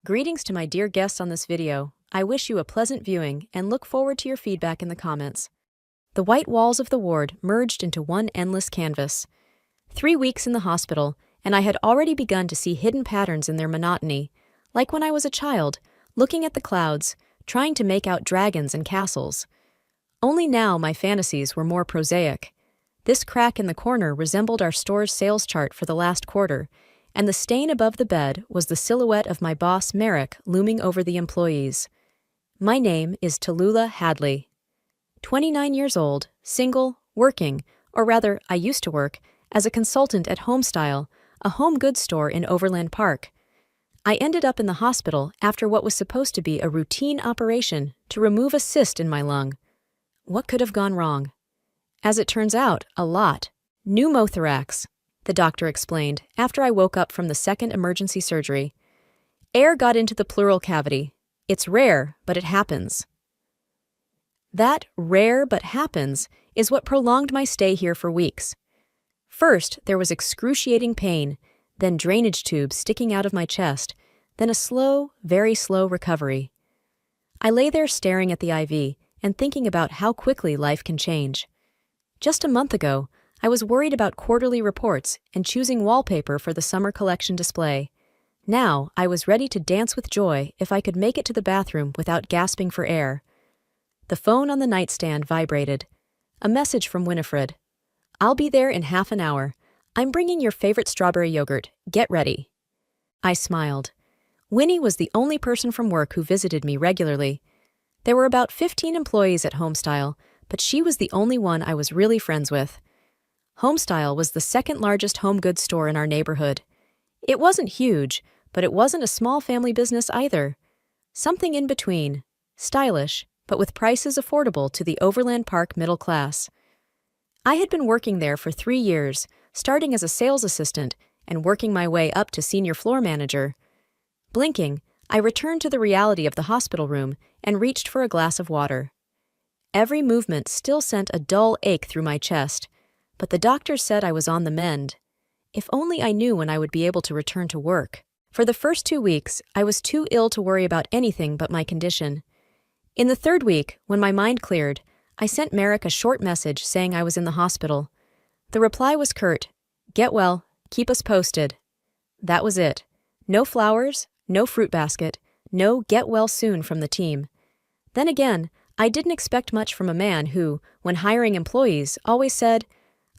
Greetings to my dear guests on this video. I wish you a pleasant viewing and look forward to your feedback in the comments. The white walls of the ward merged into one endless canvas. 3 weeks in the hospital, and I had already begun to see hidden patterns in their monotony, like when I was a child, looking at the clouds, trying to make out dragons and castles. Only now my fantasies were more prosaic. This crack in the corner resembled our store's sales chart for the last quarter, and the stain above the bed was the silhouette of my boss Merrick looming over the employees. My name is Tallulah Hadley. 29 years old, single, working, or rather, I used to work, as a consultant at Homestyle, a home goods store in Overland Park. I ended up in the hospital after what was supposed to be a routine operation to remove a cyst in my lung. What could have gone wrong? As it turns out, a lot. Pneumothorax, the doctor explained after I woke up from the second emergency surgery. Air got into the pleural cavity. It's rare, but it happens. That rare but happens is what prolonged my stay here for weeks. First, there was excruciating pain, then drainage tubes sticking out of my chest, then a slow, very slow recovery. I lay there staring at the IV and thinking about how quickly life can change. Just a month ago, I was worried about quarterly reports and choosing wallpaper for the summer collection display. Now, I was ready to dance with joy if I could make it to the bathroom without gasping for air. The phone on the nightstand vibrated. A message from Winifred. "I'll be there in half an hour. I'm bringing your favorite strawberry yogurt. Get ready." I smiled. Winnie was the only person from work who visited me regularly. There were about 15 employees at Homestyle, but she was the only one I was really friends with. Homestyle was the second largest home goods store in our neighborhood. It wasn't huge, but it wasn't a small family business either. Something in between, stylish, but with prices affordable to the Overland Park middle class. I had been working there for 3 years, starting as a sales assistant and working my way up to senior floor manager. Blinking, I returned to the reality of the hospital room and reached for a glass of water. Every movement still sent a dull ache through my chest, but the doctor said I was on the mend. If only I knew when I would be able to return to work. For the first 2 weeks, I was too ill to worry about anything but my condition. In the 3rd week, when my mind cleared, I sent Merrick a short message saying I was in the hospital. The reply was curt, "Get well, keep us posted." That was it. No flowers, no fruit basket, no "get well soon" from the team. Then again, I didn't expect much from a man who, when hiring employees, always said,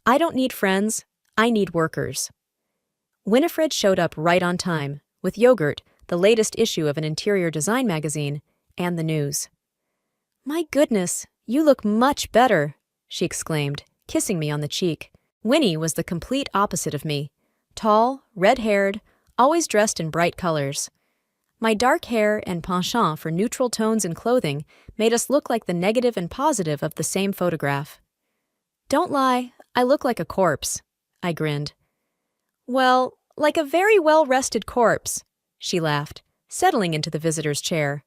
"I don't need friends, I need workers." Winifred showed up right on time, with yogurt, the latest issue of an interior design magazine, and the news. "My goodness, you look much better," she exclaimed, kissing me on the cheek. Winnie was the complete opposite of me. Tall, red-haired, always dressed in bright colors. My dark hair and penchant for neutral tones in clothing made us look like the negative and positive of the same photograph. "Don't lie, I look like a corpse," I grinned. "Well, like a very well-rested corpse," she laughed, settling into the visitor's chair.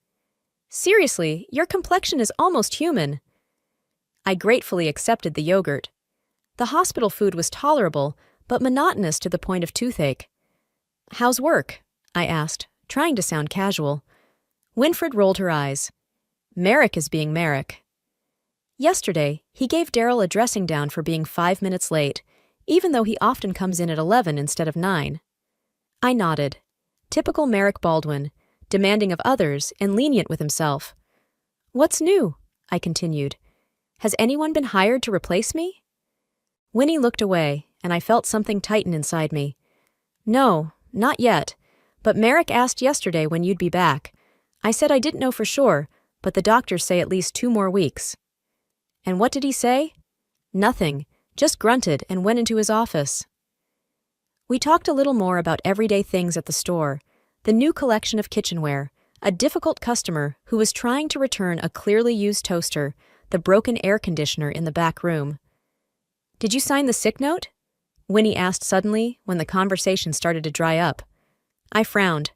"Seriously, your complexion is almost human." I gratefully accepted the yogurt. The hospital food was tolerable, but monotonous to the point of toothache. "How's work?" I asked, trying to sound casual. Winifred rolled her eyes. "Merrick is being Merrick." Yesterday, he gave Daryl a dressing down for being 5 minutes late, even though he often comes in at 11 instead of 9. I nodded. Typical Merrick Baldwin, demanding of others and lenient with himself. "What's new?" I continued. "Has anyone been hired to replace me?" Winnie looked away, and I felt something tighten inside me. "No, not yet, but Merrick asked yesterday when you'd be back. I said I didn't know for sure, but the doctors say at least 2 more weeks." "And what did he say?" "Nothing, just grunted and went into his office." We talked a little more about everyday things at the store, the new collection of kitchenware, a difficult customer who was trying to return a clearly used toaster, the broken air conditioner in the back room. "Did you sign the sick note?" Winnie asked suddenly when the conversation started to dry up. I frowned.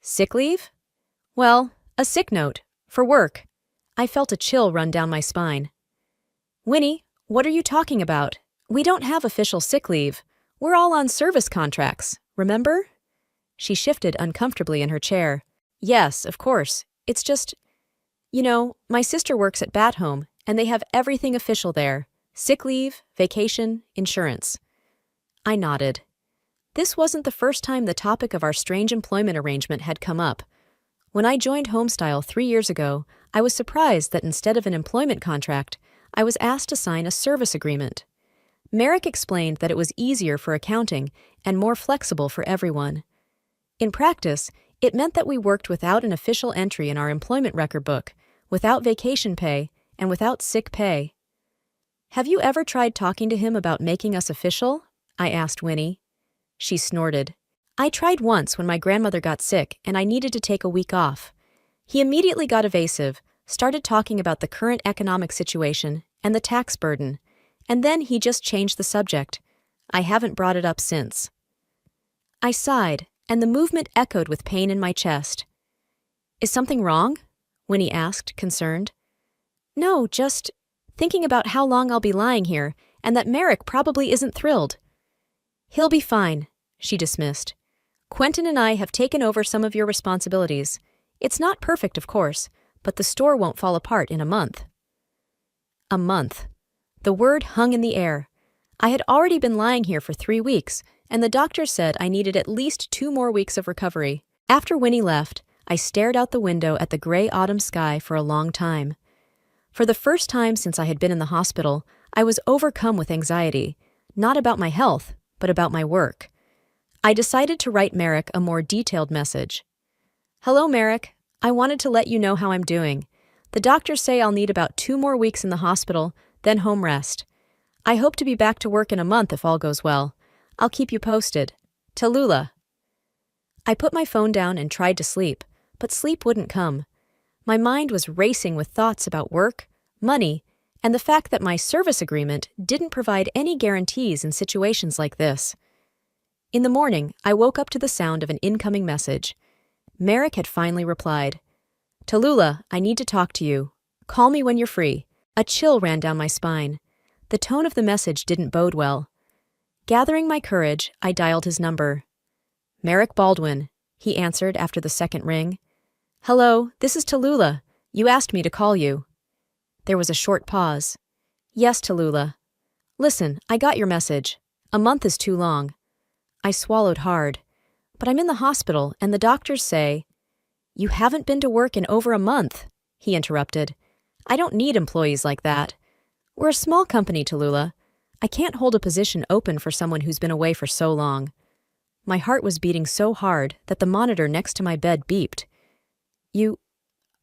"Sick leave?" "Well, a sick note. For work." I felt a chill run down my spine. "Winnie, what are you talking about? We don't have official sick leave. We're all on service contracts, remember?" She shifted uncomfortably in her chair. Yes, of course. It's just, my sister works at Bat Home, and they have everything official there. Sick leave, vacation, insurance. I nodded. This wasn't the first time the topic of our strange employment arrangement had come up. When I joined Homestyle 3 years ago, I was surprised that instead of an employment contract, I was asked to sign a service agreement. Merrick explained that it was easier for accounting and more flexible for everyone. In practice, it meant that we worked without an official entry in our employment record book, without vacation pay, and without sick pay. Have you ever tried talking to him about making us official? I asked Winnie. She snorted. I tried once when my grandmother got sick and I needed to take a week off. He immediately got evasive, started talking about the current economic situation and the tax burden, and then he just changed the subject. I haven't brought it up since. I sighed, and the movement echoed with pain in my chest. Is something wrong? Winnie asked, concerned. No, just thinking about how long I'll be lying here, and that Merrick probably isn't thrilled. He'll be fine, she dismissed. Quentin and I have taken over some of your responsibilities. It's not perfect, of course, but the store won't fall apart in a month. A month. The word hung in the air. I had already been lying here for 3 weeks, and the doctor said I needed at least 2 more weeks of recovery. After Winnie left, I stared out the window at the gray autumn sky for a long time. For the first time since I had been in the hospital, I was overcome with anxiety, not about my health, but about my work. I decided to write Merrick a more detailed message. Hello, Merrick. I wanted to let you know how I'm doing. The doctors say I'll need about 2 more weeks in the hospital, then home rest. I hope to be back to work in a month if all goes well. I'll keep you posted. Tallulah. I put my phone down and tried to sleep, but sleep wouldn't come. My mind was racing with thoughts about work, money, and the fact that my service agreement didn't provide any guarantees in situations like this. In the morning, I woke up to the sound of an incoming message. Merrick had finally replied. Tallulah, I need to talk to you. Call me when you're free. A chill ran down my spine. The tone of the message didn't bode well. Gathering my courage, I dialed his number. Merrick Baldwin, he answered after the second ring. Hello, this is Tallulah. You asked me to call you. There was a short pause. Yes, Tallulah. Listen, I got your message. A month is too long. I swallowed hard. But I'm in the hospital, and the doctors say— You haven't been to work in over a month, he interrupted. I don't need employees like that. We're a small company, Tallulah. I can't hold a position open for someone who's been away for so long. My heart was beating so hard that the monitor next to my bed beeped.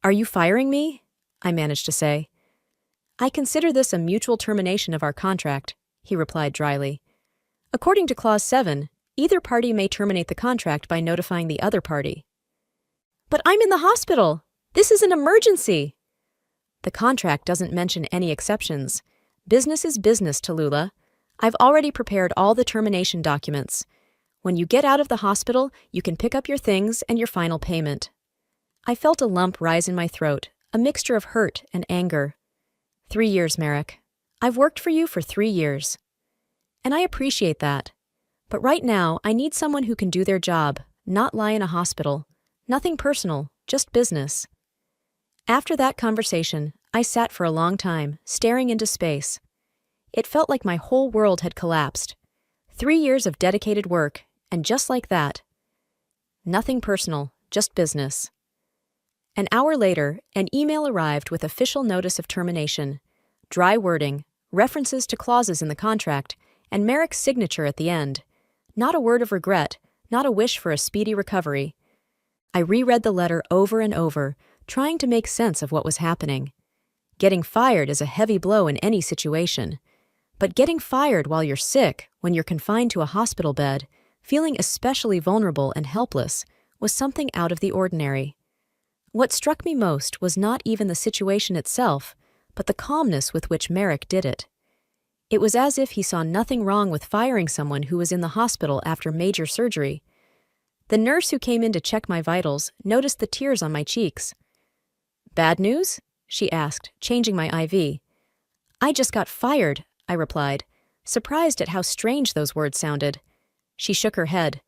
Are you firing me? I managed to say. I consider this a mutual termination of our contract, he replied dryly. According to Clause 7, either party may terminate the contract by notifying the other party. But I'm in the hospital! This is an emergency! The contract doesn't mention any exceptions. Business is business, Tallulah. I've already prepared all the termination documents. When you get out of the hospital, you can pick up your things and your final payment. I felt a lump rise in my throat, a mixture of hurt and anger. 3 years, Merrick. I've worked for you for 3 years. And I appreciate that. But right now, I need someone who can do their job, not lie in a hospital. Nothing personal, just business. After that conversation, I sat for a long time, staring into space. It felt like my whole world had collapsed. 3 years of dedicated work, and just like that. Nothing personal, just business. An hour later, an email arrived with official notice of termination, dry wording, references to clauses in the contract, and Merrick's signature at the end. Not a word of regret, not a wish for a speedy recovery. I reread the letter over and over, trying to make sense of what was happening. Getting fired is a heavy blow in any situation. But getting fired while you're sick, when you're confined to a hospital bed, feeling especially vulnerable and helpless, was something out of the ordinary. What struck me most was not even the situation itself, but the calmness with which Merrick did it. It was as if he saw nothing wrong with firing someone who was in the hospital after major surgery. The nurse who came in to check my vitals noticed the tears on my cheeks. Bad news? She asked, changing my IV. I just got fired, I replied, surprised at how strange those words sounded. She shook her head.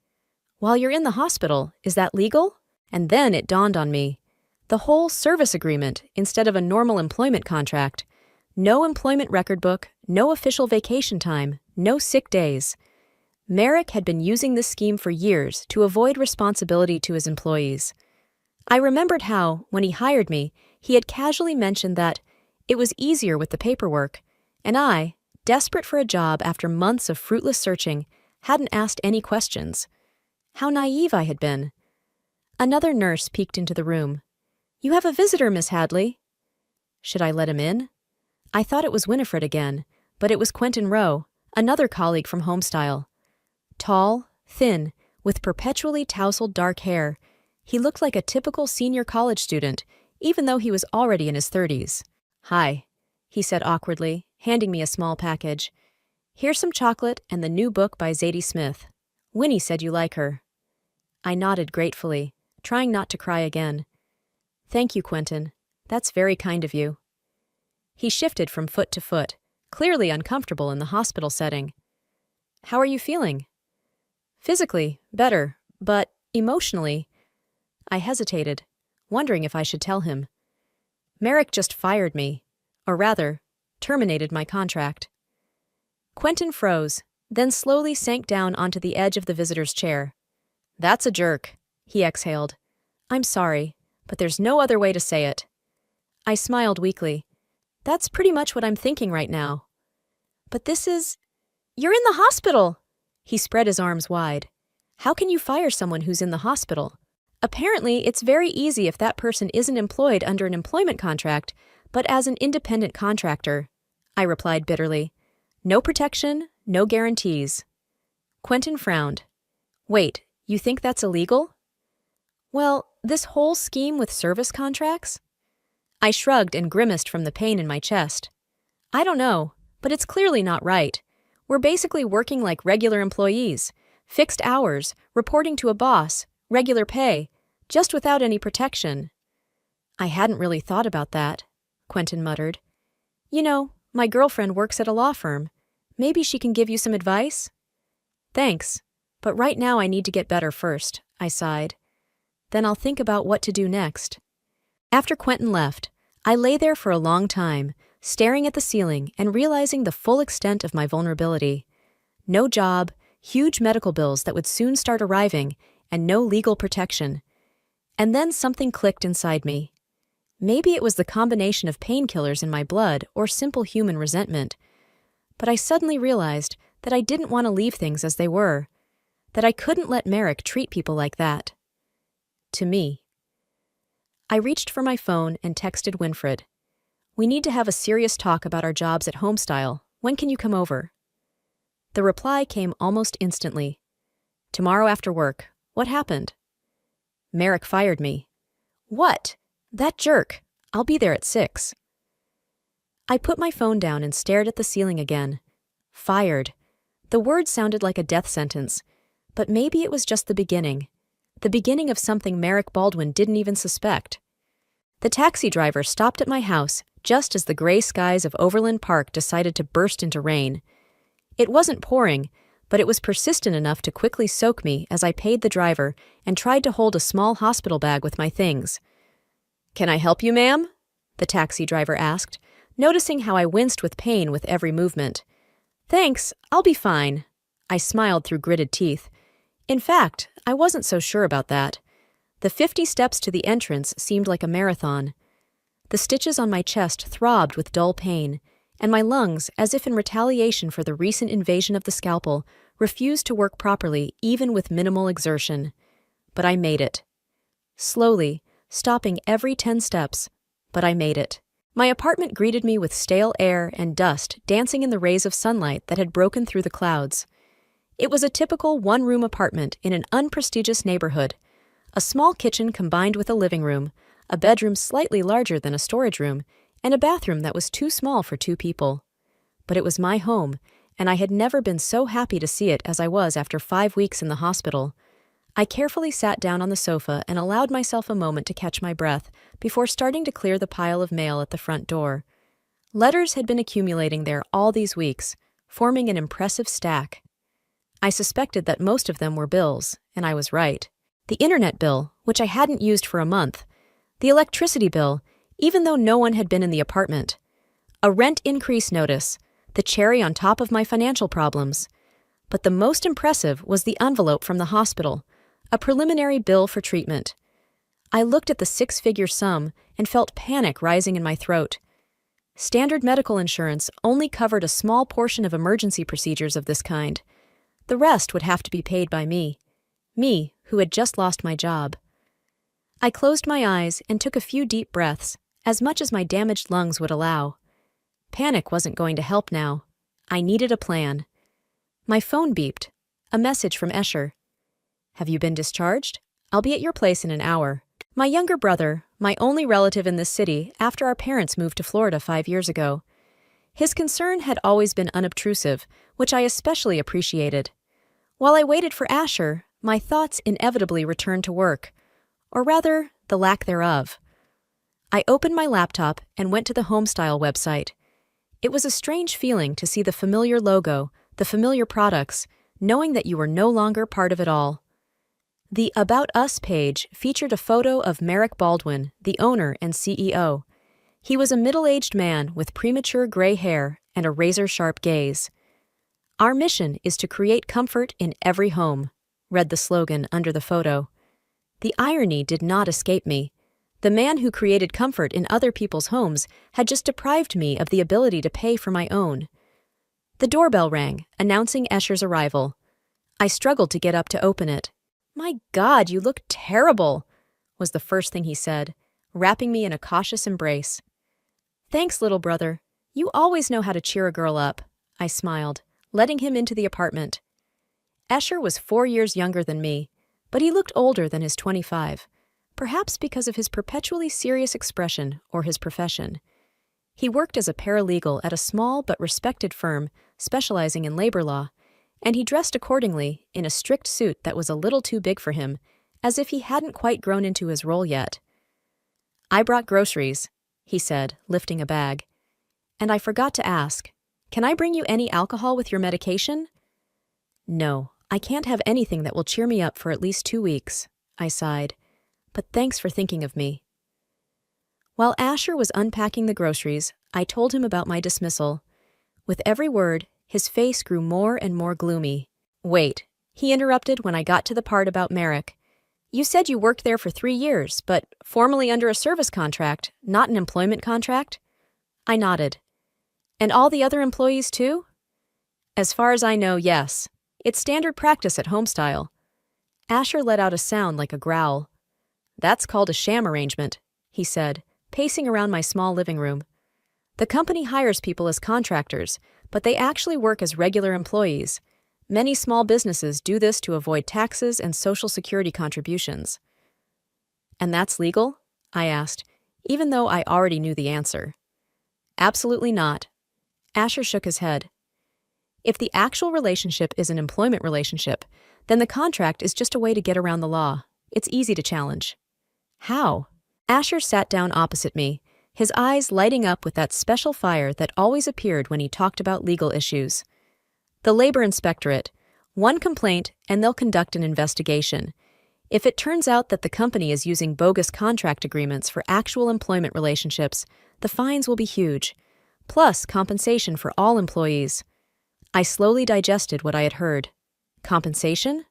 While you're in the hospital, is that legal? And then it dawned on me. The whole service agreement instead of a normal employment contract. No employment record book, no official vacation time, no sick days. Merrick had been using this scheme for years to avoid responsibility to his employees. I remembered how, when he hired me, he had casually mentioned that it was easier with the paperwork, and I, desperate for a job after months of fruitless searching, hadn't asked any questions. How naive I had been. Another nurse peeked into the room. "You have a visitor, Miss Hadley." Should I let him in? I thought it was Winifred again, but it was Quentin Rowe, another colleague from Homestyle. Tall, thin, with perpetually tousled dark hair, he looked like a typical senior college student, even though he was already in his 30s. "Hi," he said awkwardly, handing me a small package. "Here's some chocolate and the new book by Zadie Smith. Winnie said you like her." I nodded gratefully, trying not to cry again. "Thank you, Quentin. That's very kind of you." He shifted from foot to foot, clearly uncomfortable in the hospital setting. "How are you feeling?" "Physically, better, but emotionally..." I hesitated, wondering if I should tell him. Merrick just fired me, or rather, terminated my contract. Quentin froze, then slowly sank down onto the edge of the visitor's chair. "That's a jerk," he exhaled. "I'm sorry, but there's no other way to say it." I smiled weakly. "That's pretty much what I'm thinking right now." "But this is... You're in the hospital!" He spread his arms wide. "How can you fire someone who's in the hospital? Apparently, it's very easy if that person isn't employed under an employment contract, but as an independent contractor," I replied bitterly. "No protection, no guarantees." Quentin frowned. "Wait, you think that's illegal?" "Well, this whole scheme with service contracts?" I shrugged and grimaced from the pain in my chest. "I don't know, but it's clearly not right. We're basically working like regular employees, fixed hours, reporting to a boss, regular pay, just without any protection." "I hadn't really thought about that," Quentin muttered. "You know, my girlfriend works at a law firm. Maybe she can give you some advice?" "Thanks, but right now I need to get better first," I sighed. "Then I'll think about what to do next." After Quentin left, I lay there for a long time, staring at the ceiling and realizing the full extent of my vulnerability. No job, huge medical bills that would soon start arriving, and no legal protection. And then something clicked inside me. Maybe it was the combination of painkillers in my blood or simple human resentment. But I suddenly realized that I didn't want to leave things as they were, that I couldn't let Merrick treat people like that. To me. I reached for my phone and texted Winifred. "We need to have a serious talk about our jobs at Homestyle. When can you come over?" The reply came almost instantly. "Tomorrow after work. What happened?" "Merrick fired me." "What? That jerk. I'll be there at 6. I put my phone down and stared at the ceiling again. Fired. The word sounded like a death sentence, but maybe it was just the beginning of something Merrick Baldwin didn't even suspect. The taxi driver stopped at my house just as the gray skies of Overland Park decided to burst into rain. It wasn't pouring, but it was persistent enough to quickly soak me as I paid the driver and tried to hold a small hospital bag with my things. "Can I help you, ma'am?" the taxi driver asked, noticing how I winced with pain with every movement. "Thanks, I'll be fine." I smiled through gritted teeth. In fact, I wasn't so sure about that. The 50 steps to the entrance seemed like a marathon. The stitches on my chest throbbed with dull pain, and my lungs, as if in retaliation for the recent invasion of the scalpel, refused to work properly even with minimal exertion. But I made it. Slowly, stopping every 10 steps, but I made it. My apartment greeted me with stale air and dust dancing in the rays of sunlight that had broken through the clouds. It was a typical one-room apartment in an unprestigious neighborhood. A small kitchen combined with a living room, a bedroom slightly larger than a storage room, and a bathroom that was too small for 2 people. But it was my home, and I had never been so happy to see it as I was after 5 weeks in the hospital. I carefully sat down on the sofa and allowed myself a moment to catch my breath before starting to clear the pile of mail at the front door. Letters had been accumulating there all these weeks, forming an impressive stack. I suspected that most of them were bills, and I was right. The internet bill, which I hadn't used for a month. The electricity bill, even though no one had been in the apartment. A rent increase notice, the cherry on top of my financial problems. But the most impressive was the envelope from the hospital, a preliminary bill for treatment. I looked at the six-figure sum and felt panic rising in my throat. Standard medical insurance only covered a small portion of emergency procedures of this kind. The rest would have to be paid by me. Me, who had just lost my job. I closed my eyes and took a few deep breaths, as much as my damaged lungs would allow. Panic wasn't going to help now. I needed a plan. My phone beeped. A message from Escher. "Have you been discharged? I'll be at your place in an hour." My younger brother, my only relative in this city after our parents moved to Florida 5 years ago. His concern had always been unobtrusive, which I especially appreciated. While I waited for Escher, my thoughts inevitably returned to work, or rather, the lack thereof. I opened my laptop and went to the Homestyle website. It was a strange feeling to see the familiar logo, the familiar products, knowing that you were no longer part of it all. The About Us page featured a photo of Merrick Baldwin, the owner and CEO. He was a middle-aged man with premature gray hair and a razor-sharp gaze. "Our mission is to create comfort in every home," read the slogan under the photo. The irony did not escape me. The man who created comfort in other people's homes had just deprived me of the ability to pay for my own. The doorbell rang, announcing Escher's arrival. I struggled to get up to open it. "My God, you look terrible," was the first thing he said, wrapping me in a cautious embrace. "Thanks, little brother. You always know how to cheer a girl up," I smiled, letting him into the apartment. Escher was 4 years younger than me, but he looked older than his 25, perhaps because of his perpetually serious expression or his profession. He worked as a paralegal at a small but respected firm specializing in labor law, and he dressed accordingly in a strict suit that was a little too big for him, as if he hadn't quite grown into his role yet. "I brought groceries," he said, lifting a bag. "And I forgot to ask, can I bring you any alcohol with your medication?" "No, I can't have anything that will cheer me up for at least 2 weeks," I sighed. "But thanks for thinking of me." While Escher was unpacking the groceries, I told him about my dismissal. With every word, his face grew more and more gloomy. "Wait," he interrupted when I got to the part about Merrick. "You said you worked there for 3 years, but formally under a service contract, not an employment contract?" I nodded. "And all the other employees too?" "As far as I know, yes. It's standard practice at Homestyle." Escher let out a sound like a growl. "That's called a sham arrangement," he said, pacing around my small living room. "The company hires people as contractors, but they actually work as regular employees. Many small businesses do this to avoid taxes and Social Security contributions." "And that's legal?" I asked, even though I already knew the answer. "Absolutely not." Escher shook his head. "If the actual relationship is an employment relationship, then the contract is just a way to get around the law. It's easy to challenge." "How?" Escher sat down opposite me, his eyes lighting up with that special fire that always appeared when he talked about legal issues. "The Labor Inspectorate. One complaint, and they'll conduct an investigation. If it turns out that the company is using bogus contract agreements for actual employment relationships, the fines will be huge, plus compensation for all employees." I slowly digested what I had heard. Compensation?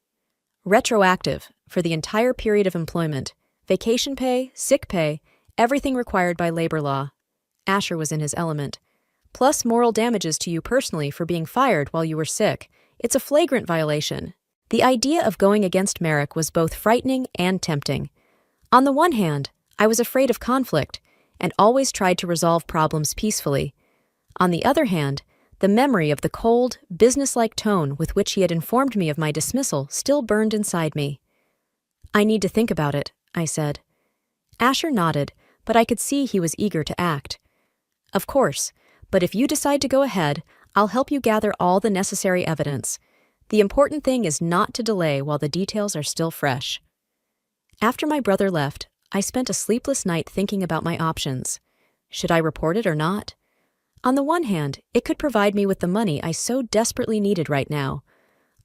Retroactive, for the entire period of employment. Vacation pay, sick pay, everything required by labor law. Escher was in his element. Plus moral damages to you personally for being fired while you were sick. It's a flagrant violation. The idea of going against Merrick was both frightening and tempting. On the one hand, I was afraid of conflict, and always tried to resolve problems peacefully. On the other hand, the memory of the cold, businesslike tone with which he had informed me of my dismissal still burned inside me. "I need to think about it," I said. Escher nodded, but I could see he was eager to act. "Of course, but if you decide to go ahead, I'll help you gather all the necessary evidence. The important thing is not to delay while the details are still fresh." After my brother left, I spent a sleepless night thinking about my options. Should I report it or not? On the one hand, it could provide me with the money I so desperately needed right now.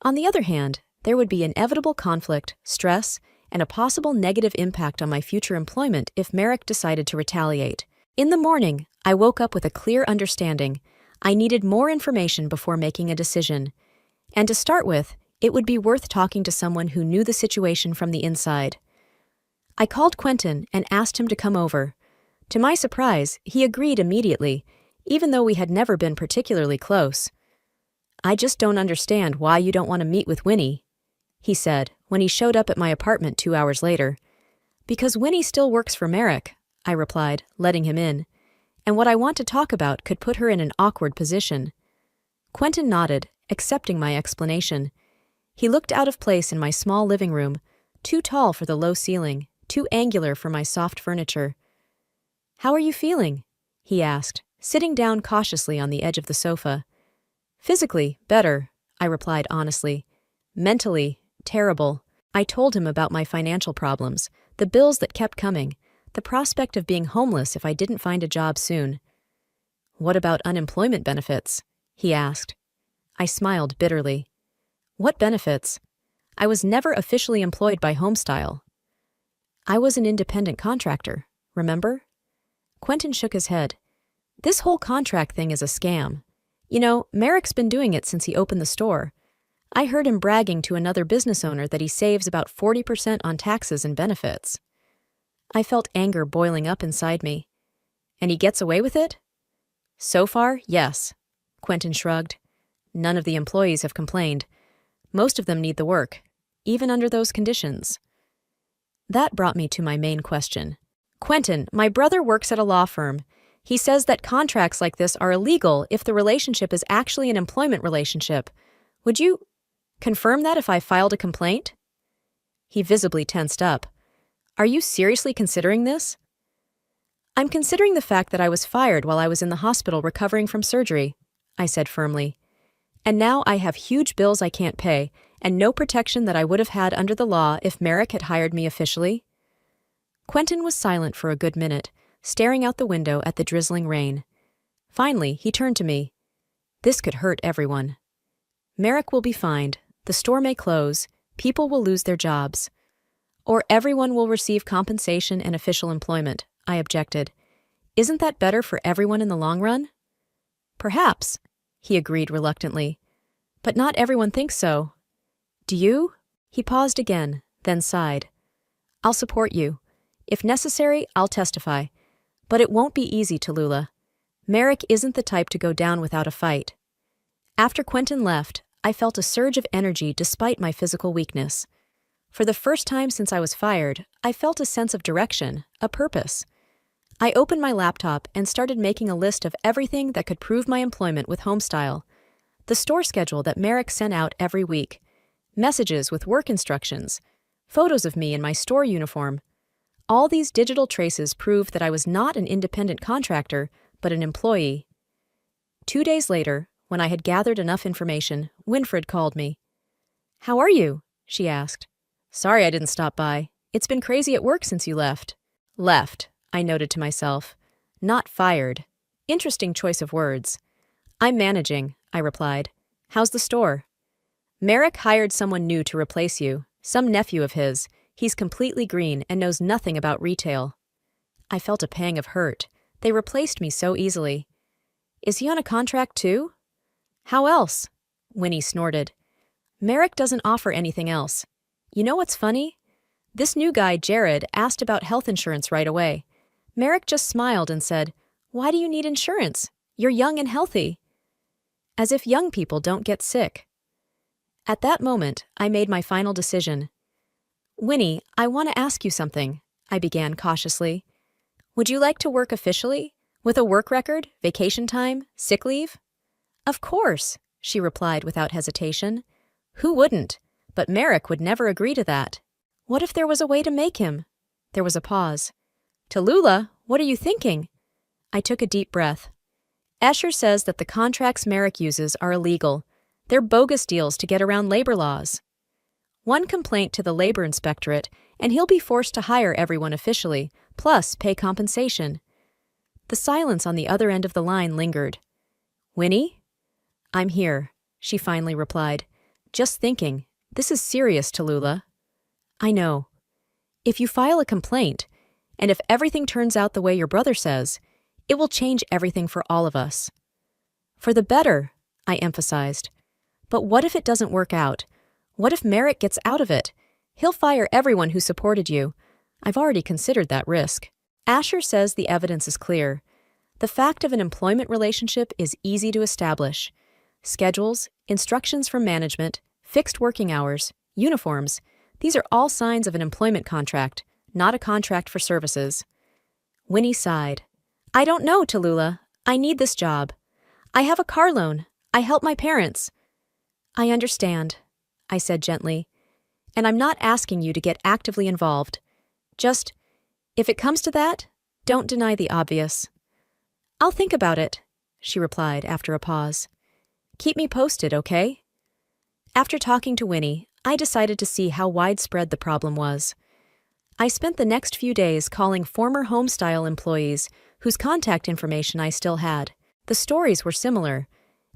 On the other hand, there would be inevitable conflict, stress, and a possible negative impact on my future employment if Merrick decided to retaliate. In the morning, I woke up with a clear understanding. I needed more information before making a decision. And to start with, it would be worth talking to someone who knew the situation from the inside. I called Quentin and asked him to come over. To my surprise, he agreed immediately, even though we had never been particularly close. "I just don't understand why you don't want to meet with Winnie," he said when he showed up at my apartment 2 hours later. "Because Winnie still works for Merrick," I replied, letting him in, "and what I want to talk about could put her in an awkward position." Quentin nodded, accepting my explanation. He looked out of place in my small living room, too tall for the low ceiling, too angular for my soft furniture. "How are you feeling?" he asked, sitting down cautiously on the edge of the sofa. "Physically, better," I replied honestly. "Mentally, terrible." I told him about my financial problems, the bills that kept coming, the prospect of being homeless if I didn't find a job soon. "What about unemployment benefits?" he asked. I smiled bitterly. "What benefits? I was never officially employed by Homestyle. I was an independent contractor, remember?" Quentin shook his head. "This whole contract thing is a scam. You know, Merrick's been doing it since he opened the store. I heard him bragging to another business owner that he saves about 40% on taxes and benefits." I felt anger boiling up inside me. "And he gets away with it?" "So far, yes," Quentin shrugged. "None of the employees have complained. Most of them need the work, even under those conditions." That brought me to my main question. "Quentin, my brother works at a law firm. He says that contracts like this are illegal if the relationship is actually an employment relationship. Would you confirm that if I filed a complaint?" He visibly tensed up. "Are you seriously considering this?" "I'm considering the fact that I was fired while I was in the hospital recovering from surgery," I said firmly. "And now I have huge bills I can't pay, and no protection that I would have had under the law if Merrick had hired me officially." Quentin was silent for a good minute, staring out the window at the drizzling rain. Finally, he turned to me. "This could hurt everyone. Merrick will be fined, the store may close, people will lose their jobs. Or everyone will receive compensation and official employment," I objected. "Isn't that better for everyone in the long run?" "Perhaps," he agreed reluctantly. "But not everyone thinks so. Do you?" He paused again, then sighed. "I'll support you. If necessary, I'll testify. But it won't be easy, Tallulah. Merrick isn't the type to go down without a fight." After Quentin left, I felt a surge of energy despite my physical weakness. For the first time since I was fired, I felt a sense of direction, a purpose. I opened my laptop and started making a list of everything that could prove my employment with Homestyle. The store schedule that Merrick sent out every week, messages with work instructions, photos of me in my store uniform. All these digital traces proved that I was not an independent contractor, but an employee. 2 days later, when I had gathered enough information, Winfred called me. "How are you?" she asked. "Sorry I didn't stop by. It's been crazy at work since you left." "Left," I noted to myself. "Not fired." Interesting choice of words. "I'm managing," I replied. "How's the store?" "Merrick hired someone new to replace you, some nephew of his. He's completely green and knows nothing about retail." I felt a pang of hurt. They replaced me so easily. "Is he on a contract too?" "How else?" Winnie snorted. "Merrick doesn't offer anything else. You know what's funny? This new guy, Jared, asked about health insurance right away. Merrick just smiled and said, 'Why do you need insurance? You're young and healthy.' As if young people don't get sick." At that moment, I made my final decision. "Winnie, I want to ask you something," I began cautiously. "Would you like to work officially? With a work record, vacation time, sick leave?" "Of course," she replied without hesitation. "Who wouldn't? But Merrick would never agree to that." "What if there was a way to make him?" There was a pause. "Tallulah, what are you thinking?" I took a deep breath. "Escher says that the contracts Merrick uses are illegal. They're bogus deals to get around labor laws. One complaint to the labor inspectorate, and he'll be forced to hire everyone officially, plus pay compensation." The silence on the other end of the line lingered. "Winnie?" "I'm here," she finally replied. "Just thinking. This is serious, Tallulah." "I know." If you file a complaint, and if everything turns out the way your brother says, it will change everything for all of us. For the better, I emphasized. But what if it doesn't work out? What if Merrick gets out of it? He'll fire everyone who supported you. I've already considered that risk. Asher says the evidence is clear. The fact of an employment relationship is easy to establish. Schedules, instructions from management, fixed working hours, uniforms, these are all signs of an employment contract, not a contract for services. Winnie sighed. I don't know, Tallulah. I need this job. I have a car loan. I help my parents. I understand, I said gently. And I'm not asking you to get actively involved. Just, if it comes to that, don't deny the obvious. I'll think about it, she replied after a pause. Keep me posted, okay? After talking to Winnie, I decided to see how widespread the problem was. I spent the next few days calling former Homestyle employees whose contact information I still had. The stories were similar.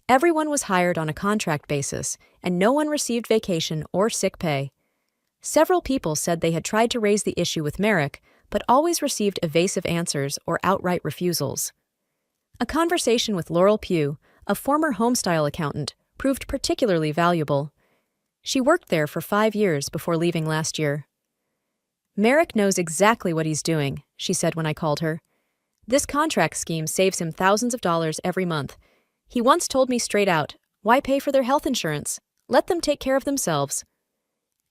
Everyone was hired on a contract basis, and no one received vacation or sick pay. Several people said they had tried to raise the issue with Merrick, but always received evasive answers or outright refusals. A conversation with Laurel Pugh, a former Homestyle accountant, proved particularly valuable. She worked there for 5 years before leaving last year. Merrick knows exactly what he's doing, she said when I called her. This contract scheme saves him thousands of dollars every month. He once told me straight out, why pay for their health insurance? Let them take care of themselves.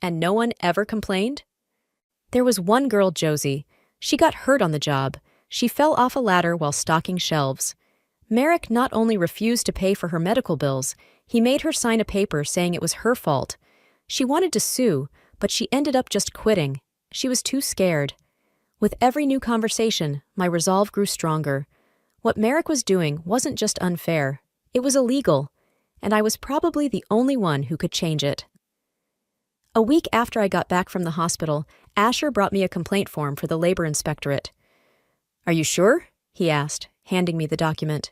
And no one ever complained? There was one girl, Josie. She got hurt on the job. She fell off a ladder while stocking shelves. Merrick not only refused to pay for her medical bills, he made her sign a paper saying it was her fault. She wanted to sue, but she ended up just quitting. She was too scared. With every new conversation, my resolve grew stronger. What Merrick was doing wasn't just unfair. It was illegal, and I was probably the only one who could change it. A week after I got back from the hospital, Asher brought me a complaint form for the labor inspectorate. Are you sure? He asked, handing me the document.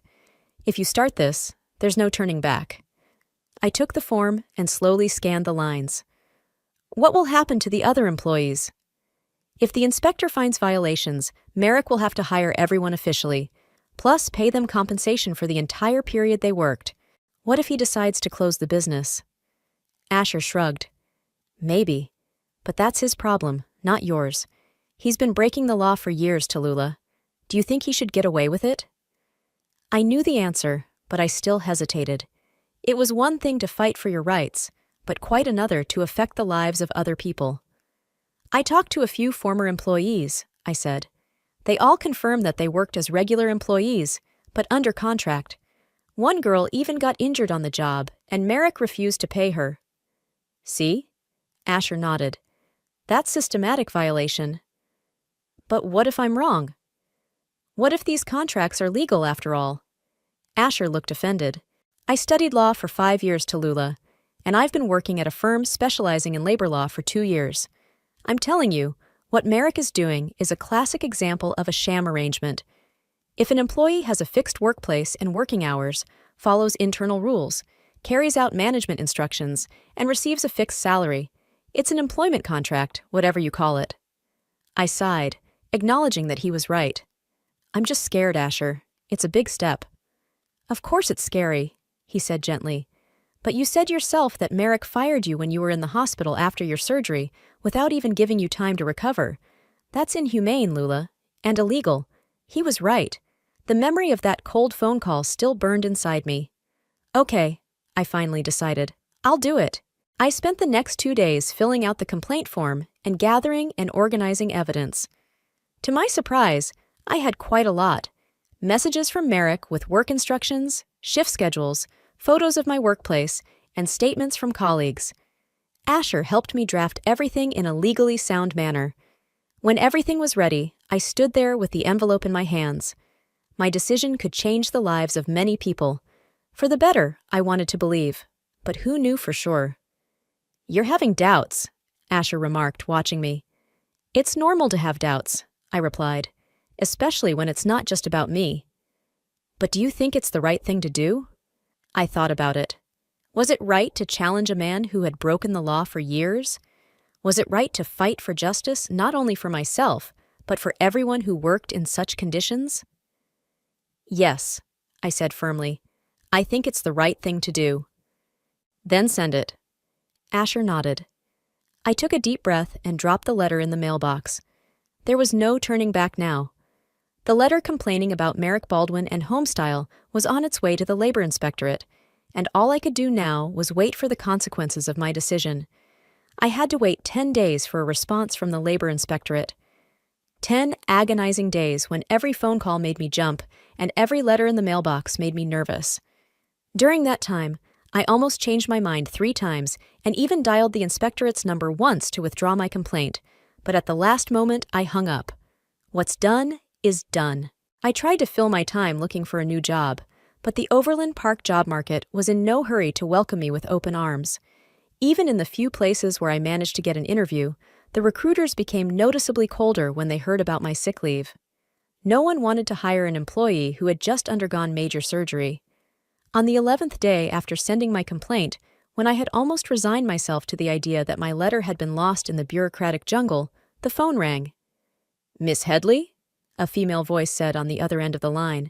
If you start this, there's no turning back. I took the form and slowly scanned the lines. What will happen to the other employees? If the inspector finds violations, Merrick will have to hire everyone officially, plus pay them compensation for the entire period they worked. What if he decides to close the business? Asher shrugged. Maybe. But that's his problem, not yours. He's been breaking the law for years, Tallulah. Do you think he should get away with it? I knew the answer, but I still hesitated. It was one thing to fight for your rights, but quite another to affect the lives of other people. I talked to a few former employees, I said. They all confirmed that they worked as regular employees, but under contract. One girl even got injured on the job, and Merrick refused to pay her. See? Asher nodded. That's systematic violation. But what if I'm wrong? What if these contracts are legal after all? Asher looked offended. I studied law for 5 years, Tallulah, and I've been working at a firm specializing in labor law for 2 years. I'm telling you, what Merrick is doing is a classic example of a sham arrangement. If an employee has a fixed workplace and working hours, follows internal rules, carries out management instructions, and receives a fixed salary, it's an employment contract, whatever you call it. I sighed, acknowledging that he was right. I'm just scared, Asher. It's a big step. Of course it's scary, he said gently. But you said yourself that Merrick fired you when you were in the hospital after your surgery, without even giving you time to recover. That's inhumane, Lula, and illegal. He was right. The memory of that cold phone call still burned inside me. Okay, I finally decided. I'll do it. I spent the next 2 days filling out the complaint form and gathering and organizing evidence. To my surprise, I had quite a lot. Messages from Merrick with work instructions, shift schedules, photos of my workplace, and statements from colleagues. Asher helped me draft everything in a legally sound manner. When everything was ready, I stood there with the envelope in my hands. My decision could change the lives of many people. For the better, I wanted to believe. But who knew for sure? You're having doubts, Asher remarked, watching me. It's normal to have doubts, I replied, especially when it's not just about me. But do you think it's the right thing to do? I thought about it. Was it right to challenge a man who had broken the law for years? Was it right to fight for justice not only for myself, but for everyone who worked in such conditions? Yes, I said firmly. I think it's the right thing to do. Then send it. Asher nodded. I took a deep breath and dropped the letter in the mailbox. There was no turning back now. The letter complaining about Merrick Baldwin and Homestyle was on its way to the labor inspectorate, and all I could do now was wait for the consequences of my decision. I had to wait 10 days for a response from the labor inspectorate. 10 agonizing days when every phone call made me jump and every letter in the mailbox made me nervous. During that time, I almost changed my mind 3 times and even dialed the inspectorate's number once to withdraw my complaint, but at the last moment I hung up. What's done is done. I tried to fill my time looking for a new job, but the Overland Park job market was in no hurry to welcome me with open arms. Even in the few places where I managed to get an interview, the recruiters became noticeably colder when they heard about my sick leave. No one wanted to hire an employee who had just undergone major surgery. On the 11th day after sending my complaint, when I had almost resigned myself to the idea that my letter had been lost in the bureaucratic jungle, the phone rang. "Miss Headley?" a female voice said on the other end of the line.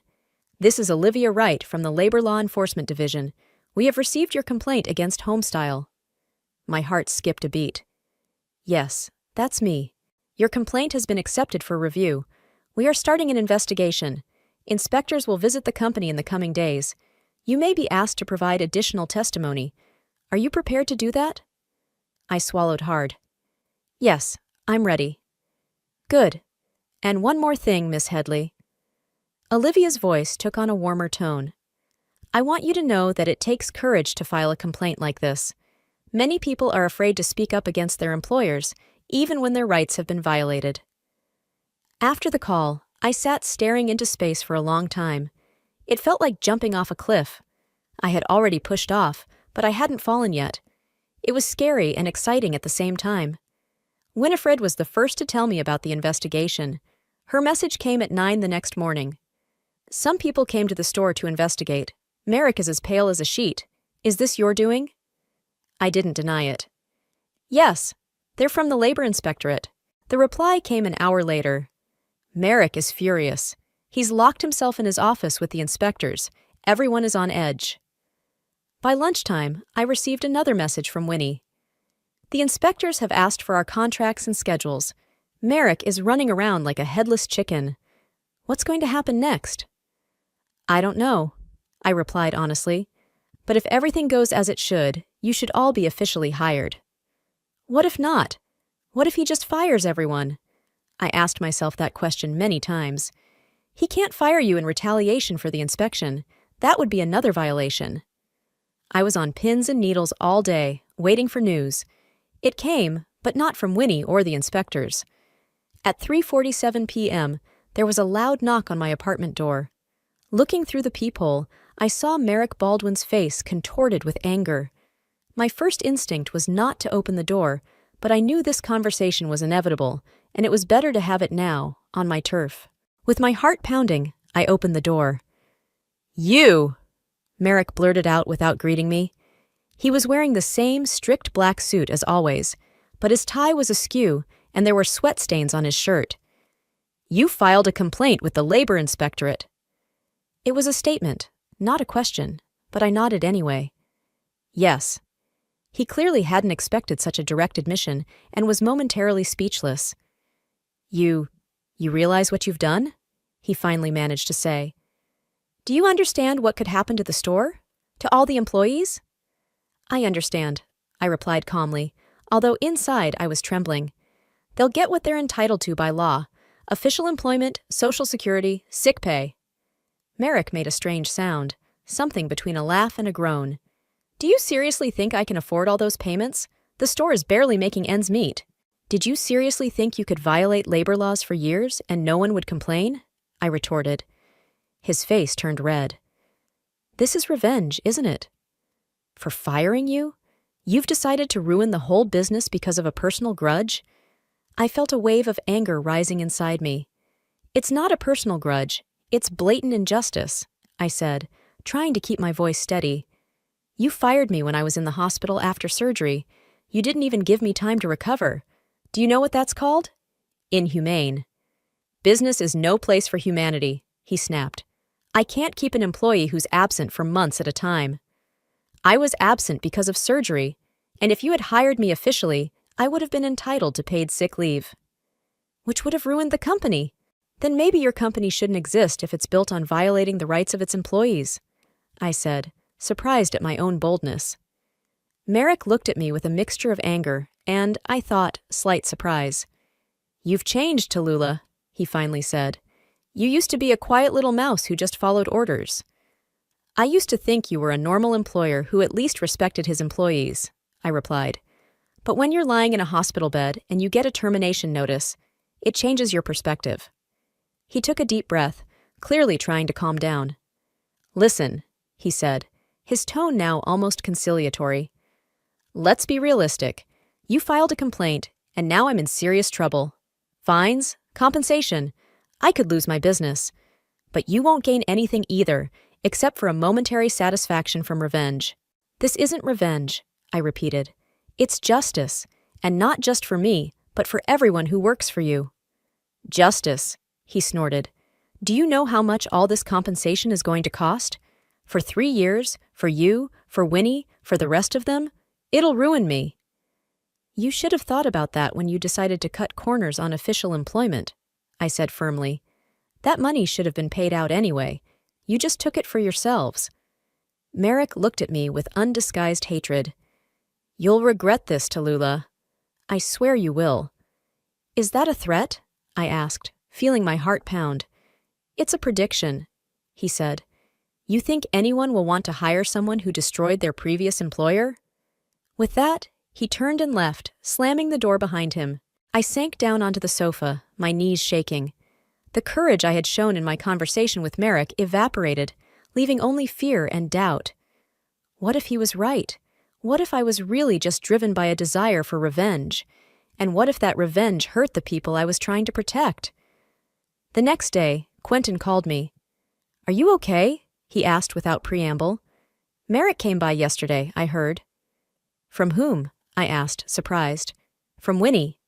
"This is Olivia Wright from the Labor Law Enforcement Division. We have received your complaint against Homestyle." My heart skipped a beat. "Yes, that's me. Your complaint has been accepted for review. We are starting an investigation. Inspectors will visit the company in the coming days. You may be asked to provide additional testimony. Are you prepared to do that?" I swallowed hard. "Yes, I'm ready." "Good. And one more thing, Miss Headley." Olivia's voice took on a warmer tone. "I want you to know that it takes courage to file a complaint like this. Many people are afraid to speak up against their employers, even when their rights have been violated." After the call, I sat staring into space for a long time. It felt like jumping off a cliff. I had already pushed off, but I hadn't fallen yet. It was scary and exciting at the same time. Winifred was the first to tell me about the investigation. Her message came at 9 the next morning. "Some people came to the store to investigate. Merrick is as pale as a sheet. Is this your doing?" I didn't deny it. "Yes, they're from the labor inspectorate." The reply came an hour later. "Merrick is furious. He's locked himself in his office with the inspectors. Everyone is on edge." By lunchtime, I received another message from Winnie. "The inspectors have asked for our contracts and schedules. Merrick is running around like a headless chicken. What's going to happen next?" "I don't know," I replied honestly. "But if everything goes as it should all be officially hired." "What if not? What if he just fires everyone?" I asked myself that question many times. "He can't fire you in retaliation for the inspection. That would be another violation." I was on pins and needles all day, waiting for news. It came, but not from Winnie or the inspectors. At 3:47 p.m., there was a loud knock on my apartment door. Looking through the peephole, I saw Merrick Baldwin's face contorted with anger. My first instinct was not to open the door, but I knew this conversation was inevitable, and it was better to have it now, on my turf. With my heart pounding, I opened the door. "You!" Merrick blurted out without greeting me. He was wearing the same strict black suit as always, but his tie was askew, and there were sweat stains on his shirt. "You filed a complaint with the labor inspectorate." It was a statement, not a question, but I nodded anyway. "Yes." He clearly hadn't expected such a direct admission and was momentarily speechless. You realize what you've done?" he finally managed to say. "Do you understand what could happen to the store? To all the employees?" "I understand," I replied calmly, although inside I was trembling. "They'll get what they're entitled to by law: official employment, Social Security, sick pay." Merrick made a strange sound, something between a laugh and a groan. "Do you seriously think I can afford all those payments? The store is barely making ends meet." "Did you seriously think you could violate labor laws for years and no one would complain?" I retorted. His face turned red. "This is revenge, isn't it?" "For firing you? You've decided to ruin the whole business because of a personal grudge?" I felt a wave of anger rising inside me. "It's not a personal grudge. It's blatant injustice," I said, trying to keep my voice steady. "You fired me when I was in the hospital after surgery. You didn't even give me time to recover. Do you know what that's called? Inhumane. Business is no place for humanity, he snapped. I can't keep an employee who's absent for months at a time. I was absent because of surgery, and if you had hired me officially, I would have been entitled to paid sick leave. Which would have ruined the company. Then maybe your company shouldn't exist if it's built on violating the rights of its employees, I said, surprised at my own boldness. Merrick looked at me with a mixture of anger and, I thought, slight surprise. You've changed, Tallulah, he finally said. You used to be a quiet little mouse who just followed orders. I used to think you were a normal employer who at least respected his employees, I replied. But when you're lying in a hospital bed and you get a termination notice, it changes your perspective. He took a deep breath, clearly trying to calm down. Listen, he said, his tone now almost conciliatory. Let's be realistic. You filed a complaint, and now I'm in serious trouble. Fines, compensation. I could lose my business. But you won't gain anything either, except for a momentary satisfaction from revenge. This isn't revenge, I repeated. It's justice, and not just for me, but for everyone who works for you. Justice, he snorted. Do you know how much all this compensation is going to cost? For 3 years, for you, for Winnie, for the rest of them? It'll ruin me. You should have thought about that when you decided to cut corners on official employment, I said firmly. That money should have been paid out anyway. You just took it for yourselves. Merrick looked at me with undisguised hatred. You'll regret this, Tallulah. I swear you will. Is that a threat? I asked, feeling my heart pound. It's a prediction, he said. You think anyone will want to hire someone who destroyed their previous employer? With that, he turned and left, slamming the door behind him. I sank down onto the sofa, my knees shaking. The courage I had shown in my conversation with Merrick evaporated, leaving only fear and doubt. What if he was right? What if I was really just driven by a desire for revenge? And what if that revenge hurt the people I was trying to protect? The next day, Quentin called me. Are you okay? He asked without preamble. Merrick came by yesterday, I heard. From whom? I asked, surprised. From Winnie.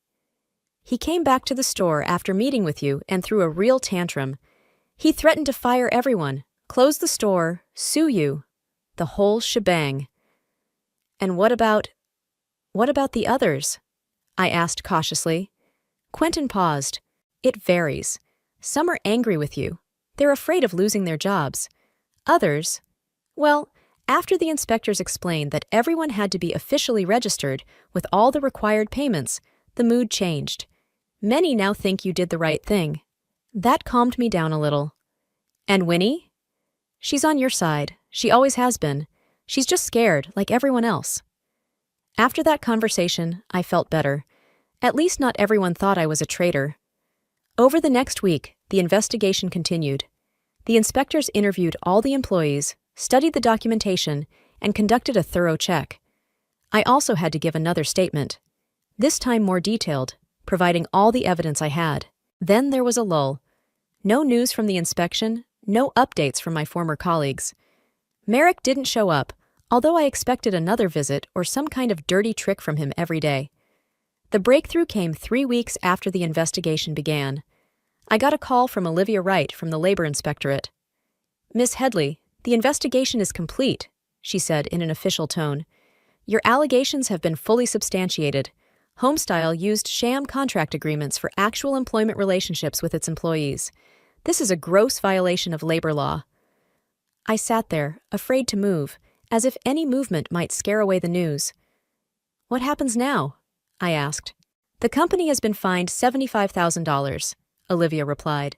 He came back to the store after meeting with you and threw a real tantrum. He threatened to fire everyone, close the store, sue you. The whole shebang. And what about the others? I asked cautiously. Quentin paused. It varies. Some are angry with you. They're afraid of losing their jobs. Others, well, after the inspectors explained that everyone had to be officially registered with all the required payments, the mood changed. Many now think you did the right thing. That calmed me down a little. And Winnie? She's on your side. She always has been. She's just scared, like everyone else. After that conversation, I felt better. At least not everyone thought I was a traitor. Over the next week, the investigation continued. The inspectors interviewed all the employees, studied the documentation, and conducted a thorough check. I also had to give another statement, this time more detailed, providing all the evidence I had. Then there was a lull. No news from the inspection, no updates from my former colleagues. Merrick didn't show up, although I expected another visit or some kind of dirty trick from him every day. The breakthrough came 3 weeks after the investigation began. I got a call from Olivia Wright from the Labor Inspectorate. Miss Headley, the investigation is complete, she said in an official tone. Your allegations have been fully substantiated. Homestyle used sham contract agreements for actual employment relationships with its employees. This is a gross violation of labor law. I sat there, afraid to move, as if any movement might scare away the news. What happens now? I asked. The company has been fined $75,000, Olivia replied.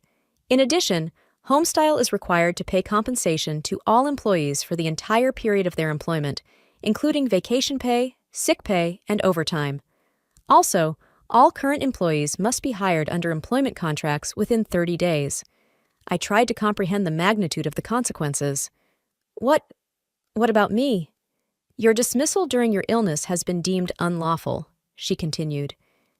In addition, Homestyle is required to pay compensation to all employees for the entire period of their employment, including vacation pay, sick pay, and overtime. Also, all current employees must be hired under employment contracts within 30 days. I tried to comprehend the magnitude of the consequences. What about me? Your dismissal during your illness has been deemed unlawful, she continued.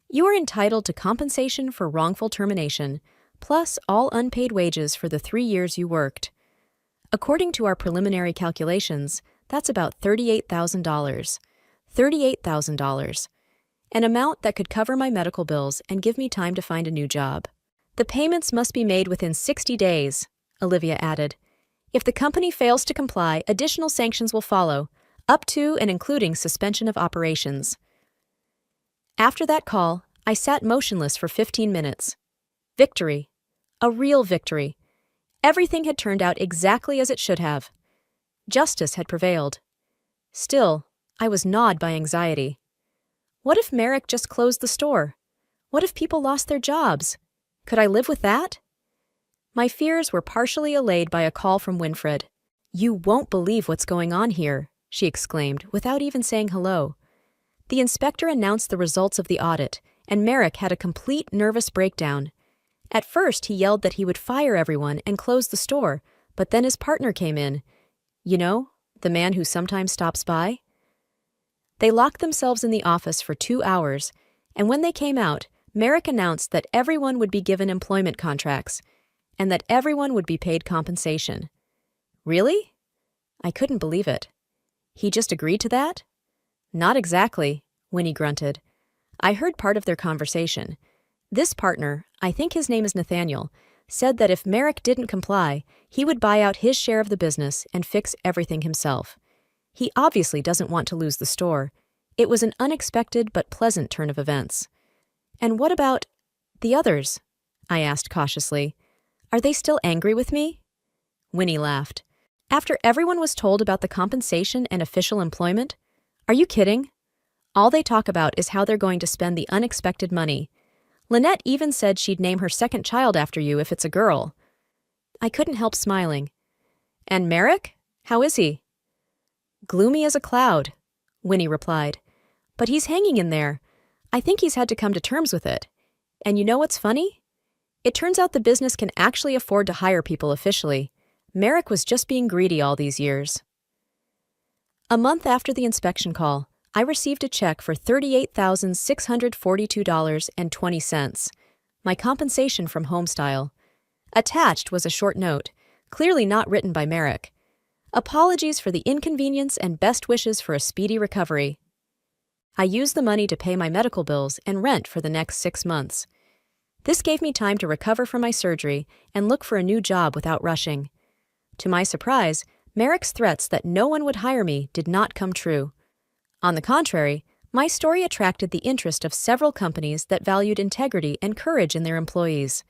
You are entitled to compensation for wrongful termination, plus all unpaid wages for the 3 years you worked. According to our preliminary calculations, that's about $38,000. $38,000. An amount that could cover my medical bills and give me time to find a new job. The payments must be made within 60 days, Olivia added. If the company fails to comply, additional sanctions will follow, up to and including suspension of operations. After that call, I sat motionless for 15 minutes. Victory. A real victory. Everything had turned out exactly as it should have. Justice had prevailed. Still, I was gnawed by anxiety. What if Merrick just closed the store? What if people lost their jobs? Could I live with that? My fears were partially allayed by a call from Winfred. "You won't believe what's going on here," she exclaimed, without even saying hello. The inspector announced the results of the audit, and Merrick had a complete nervous breakdown. At first, he yelled that he would fire everyone and close the store, but then his partner came in. You know, the man who sometimes stops by? They locked themselves in the office for 2 hours, and when they came out, Merrick announced that everyone would be given employment contracts, and that everyone would be paid compensation. Really? I couldn't believe it. He just agreed to that? Not exactly, Winnie grunted. I heard part of their conversation. This partner, I think his name is Nathaniel, said that if Merrick didn't comply, he would buy out his share of the business and fix everything himself. He obviously doesn't want to lose the store. It was an unexpected but pleasant turn of events. And what about the others? I asked cautiously. Are they still angry with me? Winnie laughed. After everyone was told about the compensation and official employment? Are you kidding? All they talk about is how they're going to spend the unexpected money. Lynette even said she'd name her second child after you if it's a girl. I couldn't help smiling. And Merrick? How is he? Gloomy as a cloud, Winnie replied. But he's hanging in there. I think he's had to come to terms with it. And you know what's funny? It turns out the business can actually afford to hire people officially. Merrick was just being greedy all these years. A month after the inspection call, I received a check for $38,642.20, my compensation from Homestyle. Attached was a short note, clearly not written by Merrick. Apologies for the inconvenience and best wishes for a speedy recovery. I used the money to pay my medical bills and rent for the next 6 months. This gave me time to recover from my surgery and look for a new job without rushing. To my surprise, Merrick's threats that no one would hire me did not come true. On the contrary, my story attracted the interest of several companies that valued integrity and courage in their employees.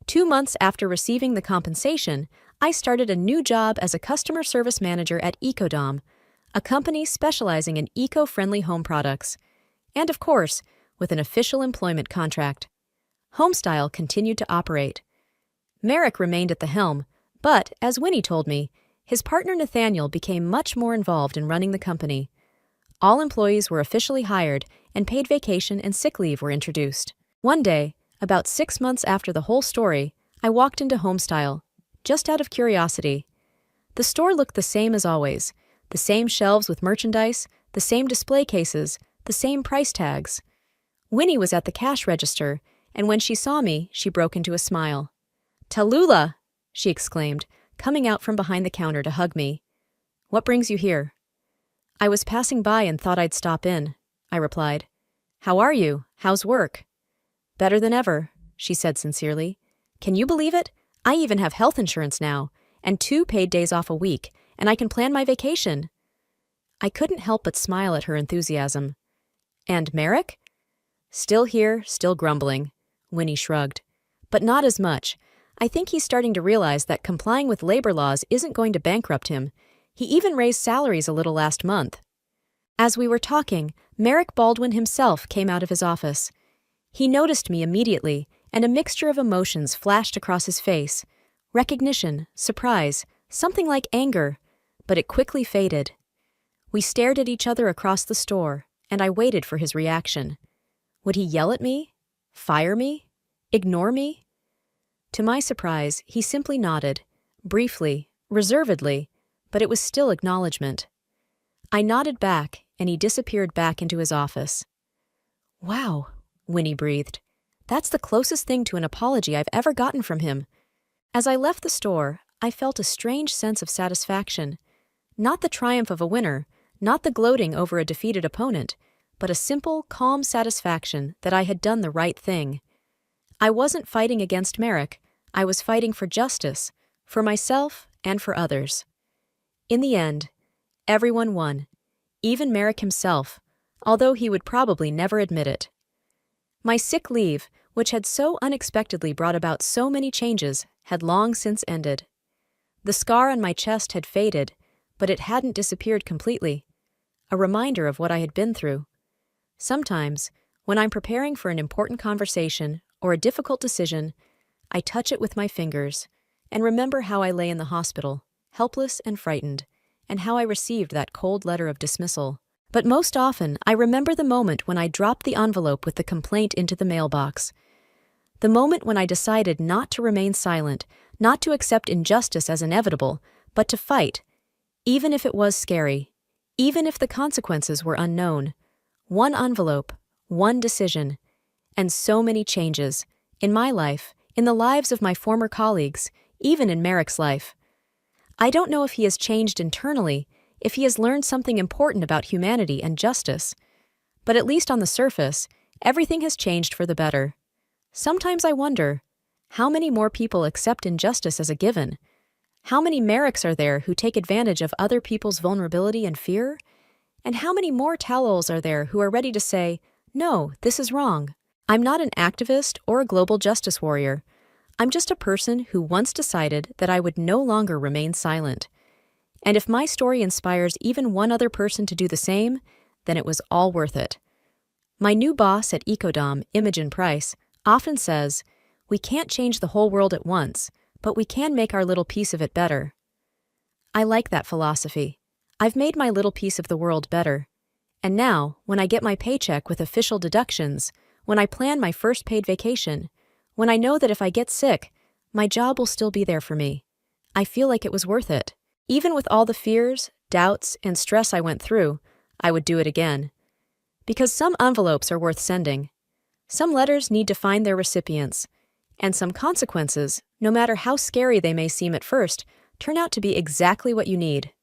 2 months after receiving the compensation, I started a new job as a customer service manager at Ecodom, a company specializing in eco-friendly home products, and of course, with an official employment contract. Homestyle continued to operate. Merrick remained at the helm, but, as Winnie told me, his partner Nathaniel became much more involved in running the company. All employees were officially hired, and paid vacation and sick leave were introduced. One day, about 6 months after the whole story, I walked into Homestyle, just out of curiosity. The store looked the same as always, the same shelves with merchandise, the same display cases, the same price tags. Winnie was at the cash register, and when she saw me, she broke into a smile. "Tallulah!" she exclaimed, coming out from behind the counter to hug me. "What brings you here?" "I was passing by and thought I'd stop in," I replied. "How are you? How's work?" "Better than ever," she said sincerely. "Can you believe it? I even have health insurance now, and 2 paid days off a week, and I can plan my vacation." I couldn't help but smile at her enthusiasm. "And Merrick?" "Still here, still grumbling," Winnie shrugged. "But not as much. I think he's starting to realize that complying with labor laws isn't going to bankrupt him. He even raised salaries a little last month." As we were talking, Merrick Baldwin himself came out of his office. He noticed me immediately, and a mixture of emotions flashed across his face. Recognition, surprise, something like anger, but it quickly faded. We stared at each other across the store, and I waited for his reaction. Would he yell at me? Fire me? Ignore me? To my surprise, he simply nodded, briefly, reservedly, but it was still acknowledgement. I nodded back, and he disappeared back into his office. "Wow," Winnie breathed. "That's the closest thing to an apology I've ever gotten from him." As I left the store, I felt a strange sense of satisfaction. Not the triumph of a winner, Not the gloating over a defeated opponent, but a simple, calm satisfaction that I had done the right thing. I wasn't fighting against Merrick, I was fighting for justice, for myself and for others. In the end, everyone won, even Merrick himself, although he would probably never admit it. My sick leave, which had so unexpectedly brought about so many changes, had long since ended. The scar on my chest had faded, but it hadn't disappeared completely, a reminder of what I had been through. Sometimes, when I'm preparing for an important conversation or a difficult decision, I touch it with my fingers and remember how I lay in the hospital, helpless and frightened, and how I received that cold letter of dismissal. But most often, I remember the moment when I dropped the envelope with the complaint into the mailbox. The moment when I decided not to remain silent, not to accept injustice as inevitable, but to fight, even if it was scary, even if the consequences were unknown. One envelope, one decision, and so many changes, in my life, in the lives of my former colleagues, even in Merrick's life. I don't know if he has changed internally, if he has learned something important about humanity and justice. But at least on the surface, everything has changed for the better. Sometimes I wonder, how many more people accept injustice as a given? How many Merricks are there who take advantage of other people's vulnerability and fear? And how many more Towels are there who are ready to say, no, this is wrong? I'm not an activist or a global justice warrior. I'm just a person who once decided that I would no longer remain silent. And if my story inspires even one other person to do the same, then it was all worth it. My new boss at Ecodom, Imogen Price, often says, we can't change the whole world at once, but we can make our little piece of it better. I like that philosophy. I've made my little piece of the world better. And now, when I get my paycheck with official deductions, when I plan my first paid vacation, when I know that if I get sick, my job will still be there for me, I feel like it was worth it. Even with all the fears, doubts, and stress I went through, I would do it again. Because some envelopes are worth sending. Some letters need to find their recipients. And some consequences, no matter how scary they may seem at first, turn out to be exactly what you need.